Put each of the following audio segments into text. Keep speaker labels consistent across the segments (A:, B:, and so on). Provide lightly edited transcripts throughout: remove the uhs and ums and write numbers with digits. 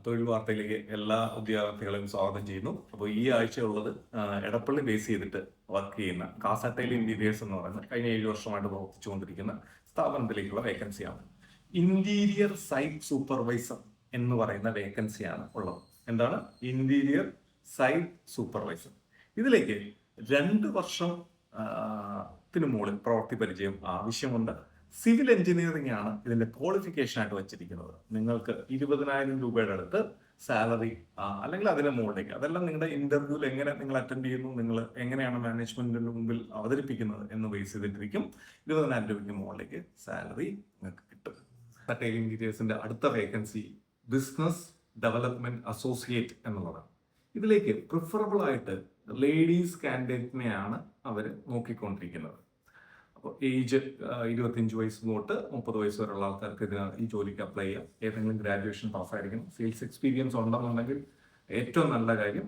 A: തൊഴിൽ വാർത്തയിലേക്ക് എല്ലാ ഉദ്യോഗാർത്ഥികളെയും സ്വാഗതം ചെയ്യുന്നു. അപ്പോൾ ഈ ആഴ്ചയുള്ളത് എടപ്പള്ളി ബേസ് ചെയ്തിട്ട് വർക്ക് ചെയ്യുന്ന കാസറ്റൈൽ ഇന്റീരിയേഴ്സ് എന്ന് പറയുന്ന കഴിഞ്ഞ 7 വർഷമായിട്ട് പ്രവർത്തിച്ചുകൊണ്ടിരിക്കുന്ന സ്ഥാപനത്തിലേക്കുള്ള വേക്കൻസിയാണ്. ഇന്റീരിയർ സൈറ്റ് സൂപ്പർവൈസർ എന്ന് പറയുന്ന വേക്കൻസിയാണ് ഉള്ളത്. എന്താണ് ഇന്റീരിയർ സൈറ്റ് സൂപ്പർവൈസർ? ഇതിലേക്ക് 2 വർഷം മുകളിൽ പ്രവൃത്തി പരിചയം ആവശ്യമുണ്ട്. സിവിൽ എഞ്ചിനീയറിംഗ് ആണ് ഇതിന്റെ ക്വാളിഫിക്കേഷൻ ആയിട്ട് വെച്ചിരിക്കുന്നത്. നിങ്ങൾക്ക് 20,000 രൂപയുടെ അടുത്ത് സാലറി അല്ലെങ്കിൽ അതിന് മുകളിലേക്ക്, അതെല്ലാം നിങ്ങളുടെ ഇന്റർവ്യൂവിൽ എങ്ങനെ നിങ്ങൾ അറ്റൻഡ് ചെയ്യുന്നു, നിങ്ങൾ എങ്ങനെയാണ് മാനേജ്മെന്റിന്റെ മുമ്പിൽ അവതരിപ്പിക്കുന്നത് എന്ന് ബേസ് ചെയ്തിട്ടിരിക്കും. 20,000 രൂപയ്ക്ക് മുകളിലേക്ക് സാലറി നിങ്ങൾക്ക് കിട്ടും. കാസറ്റൈൽ ഇന്റീരിയേഴ്സിന്റെ അടുത്ത വേക്കൻസി ബിസിനസ് ഡെവലപ്മെന്റ് അസോസിയേറ്റ് എന്നുള്ളതാണ്. ഇതിലേക്ക് പ്രിഫറബിൾ ആയിട്ട് ലേഡീസ് കാൻഡിഡേറ്റിനെയാണ് അവർ നോക്കിക്കൊണ്ടിരിക്കുന്നത്. അപ്പോൾ ഏജ് 25 വയസ്സ് തൊട്ട് 30 വയസ്സ് വരെയുള്ള ആൾക്കാർക്ക് ഈ ജോലിക്ക് അപ്ലൈ ചെയ്യാം. ഏതെങ്കിലും ഗ്രാജുവേഷൻ പാസ്സായിരിക്കണം. സെയിൽസ് എക്സ്പീരിയൻസ് ഉണ്ടെന്നുണ്ടെങ്കിൽ ഏറ്റവും നല്ല കാര്യം.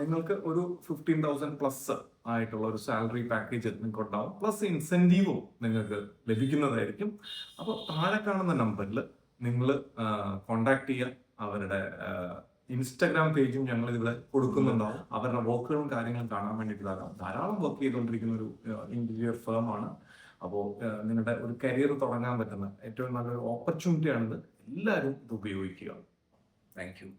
A: നിങ്ങൾക്ക് ഒരു 15,000 പ്ലസ് ആയിട്ടുള്ള ഒരു സാലറി പാക്കേജ് നിങ്ങൾക്ക് ഉണ്ടാവും. പ്ലസ് ഇൻസെന്റീവും നിങ്ങൾക്ക് ലഭിക്കുന്നതായിരിക്കും. അപ്പോൾ താഴെ കാണുന്ന നമ്പറിൽ നിങ്ങൾ കോണ്ടാക്ട് ചെയ്യുക. അവരുടെ ഇൻസ്റ്റാഗ്രാം പേജും ഞങ്ങൾ ഇവിടെ കൊടുക്കുന്നുണ്ടാവും. അവരുടെ വർക്കുകളും കാര്യങ്ങളും കാണാൻ വേണ്ടിയിട്ട് ധാരാളം വർക്ക് ചെയ്തുകൊണ്ടിരിക്കുന്ന ഒരു ഇന്റീരിയർ ഫേം ആണ്. അപ്പോൾ നിങ്ങളുടെ ഒരു കരിയർ തുടങ്ങാൻ പറ്റുന്ന ഏറ്റവും നല്ലൊരു ഓപ്പർച്യൂണിറ്റിയാണിത്. എല്ലാവരും ഇത് ഉപയോഗിക്കുക. Thank you.